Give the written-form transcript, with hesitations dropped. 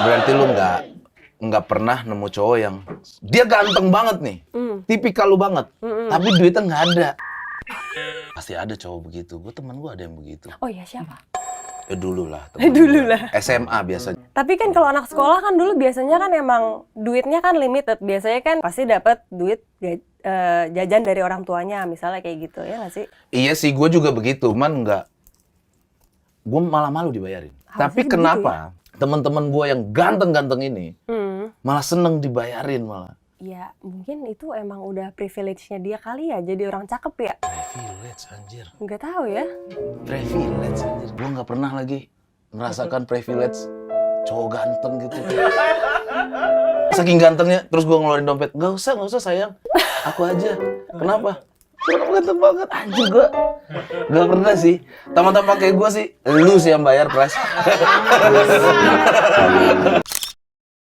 Berarti lu nggak pernah nemu cowok yang dia ganteng banget nih, tipikal lu banget, tapi duitnya nggak ada. Pasti ada cowok begitu. Teman gue ada yang begitu. Oh iya, siapa? Dulu lah. Dulu lah. SMA biasanya. Tapi kan kalau anak sekolah kan dulu biasanya kan emang duitnya kan limited. Biasanya kan pasti dapat duit jajan dari orang tuanya, misalnya kayak gitu, ya nggak sih? Iya sih, gue juga begitu, cuman nggak. Gue malah malu dibayarin. Tapi begitu kenapa teman-teman gue yang ganteng-ganteng ini malah seneng dibayarin malah? Ya mungkin itu emang udah privilege-nya dia kali ya, jadi orang cakep ya. Privilege anjir. Nggak tahu ya. Privilege anjir. Gue nggak pernah lagi merasakan privilege cowok ganteng gitu. Saking gantengnya, terus gue ngeluarin dompet. Nggak usah sayang. Aku aja. Kenapa? Kamu ganteng banget. Anjir gue nggak pernah sih. Taman-taman kayak gue sih, lu sih yang bayar, Pras.